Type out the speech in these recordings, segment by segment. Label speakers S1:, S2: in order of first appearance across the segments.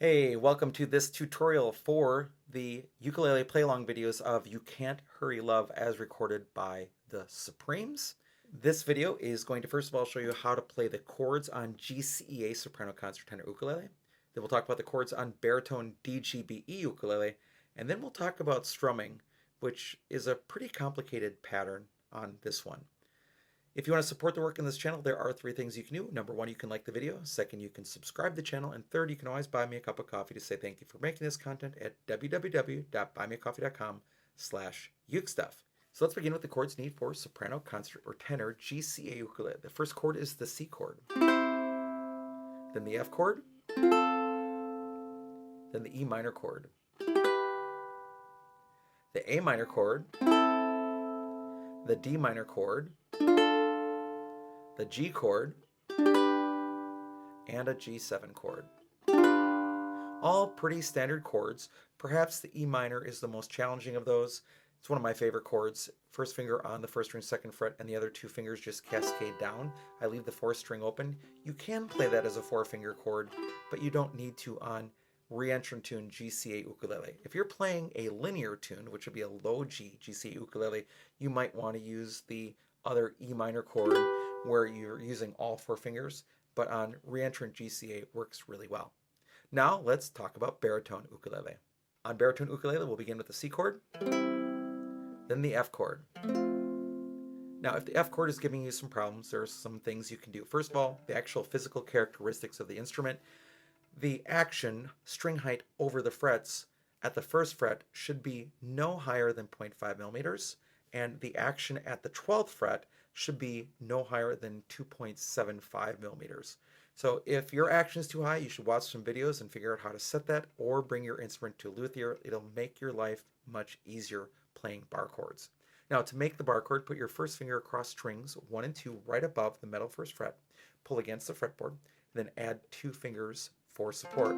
S1: Hey, welcome to this tutorial for the ukulele play-along videos of You Can't Hurry Love as recorded by the Supremes. This video is going to first of all show you how to play the chords on GCEA soprano concert tenor ukulele. Then we'll talk about the chords on baritone DGBE ukulele, and then we'll talk about strumming, which is a pretty complicated pattern on this one. If you want to support the work in this channel, there are three things you can do. Number one, you can like the video. Second, you can subscribe to the channel. And third, you can always buy me a cup of coffee to say thank you for making this content at www.buymeacoffee.com/UkeStuff. So let's begin with the chords needed for soprano, concert, or tenor GCEA ukulele. The first chord is the C chord, then the F chord, then the E minor chord, the A minor chord, the D minor chord, the G chord, and a G7 chord. All pretty standard chords. Perhaps the E minor is the most challenging of those. It's one of my favorite chords. First finger on the first string, second fret, and the other two fingers just cascade down. I leave the fourth string open. You can play that as a four-finger chord, but you don't need to on re-entrant tune GCEA ukulele. If you're playing a linear tune, which would be a low G GCEA ukulele, you might want to use the other E minor chord where you're using all four fingers, but on re-entrant GCEA it works really well. Now let's talk about baritone ukulele. On baritone ukulele, we'll begin with the C chord, then the F chord. Now, if the F chord is giving you some problems, there are some things you can do. First of all, the actual physical characteristics of the instrument. The action, string height over the frets at the first fret should be no higher than 0.5 millimeters, and the action at the 12th fret should be no higher than 2.75 millimeters. So if your action is too high, you should watch some videos and figure out how to set that, or bring your instrument to a luthier. It'll make your life much easier playing bar chords. Now, to make the bar chord, put your first finger across strings 1 and 2 right above the metal first fret, pull against the fretboard, then add 2 fingers for support.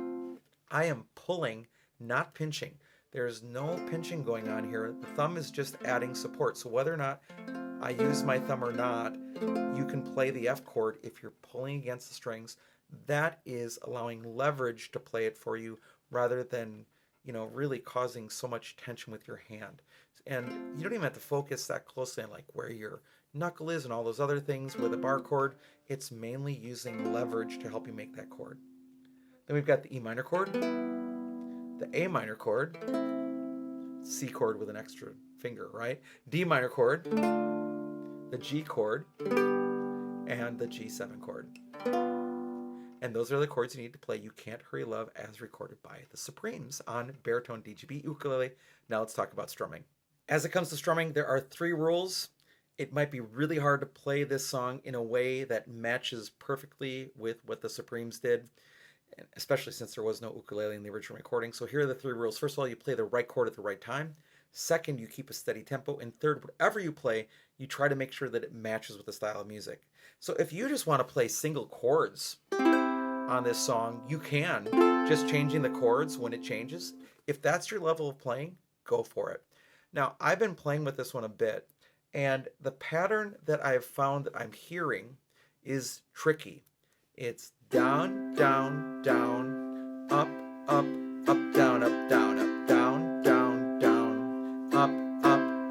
S1: I am pulling, not pinching. There's no pinching going on here. The thumb is just adding support. So whether or not I use my thumb or not, you can play the F chord if you're pulling against the strings. That is allowing leverage to play it for you rather than, really causing so much tension with your hand. And you don't even have to focus that closely on like where your knuckle is and all those other things with a bar chord. It's mainly using leverage to help you make that chord. Then we've got the E minor chord, the A minor chord, C chord with an extra finger, right? D minor chord, the G chord, and the G7 chord. And those are the chords you need to play You Can't Hurry Love as recorded by the Supremes on baritone DGB ukulele. Now let's talk about strumming. As it comes to strumming, there are 3 rules. It might be really hard to play this song in a way that matches perfectly with what the Supremes did, especially since there was no ukulele in the original recording. So here are the 3 rules. First of all, you play the right chord at the right time. Second, you keep a steady tempo. And third, whatever you play, you try to make sure that it matches with the style of music. So if you just want to play single chords on this song, you can, just changing the chords when it changes. If that's your level of playing, go for it. Now, I've been playing with this one a bit, and the pattern that I've found that I'm hearing is tricky. It's down, down, down, up, up, up, down, up, down, up, down, down, down,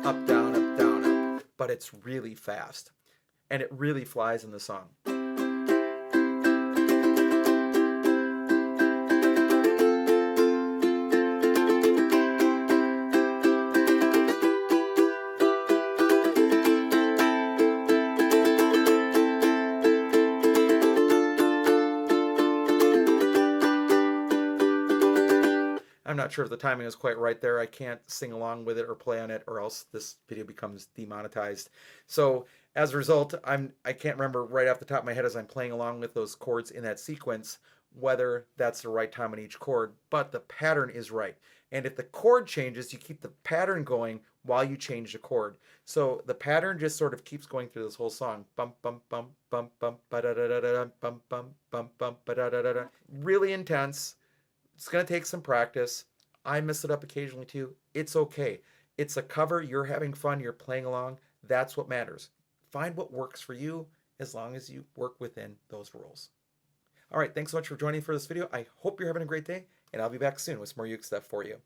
S1: up, down, up. But it's really fast, and it really flies in the song. I'm not sure if the timing is quite right there. I can't sing along with it or play on it, or else this video becomes demonetized. So as a result, I can't remember right off the top of my head as I'm playing along with those chords in that sequence whether that's the right time on each chord, but the pattern is right. And if the chord changes, you keep the pattern going while you change the chord. So the pattern just sort of keeps going through this whole song. Bum bum bum bum bum ba da da da da bum bum bum bum ba da da da da. Really intense. It's going to take some practice. I mess it up occasionally too. It's okay. It's a cover. You're having fun. You're playing along. That's what matters. Find what works for you as long as you work within those rules. All right, thanks so much for joining for this video. I hope you're having a great day, and I'll be back soon with some more uke stuff for you.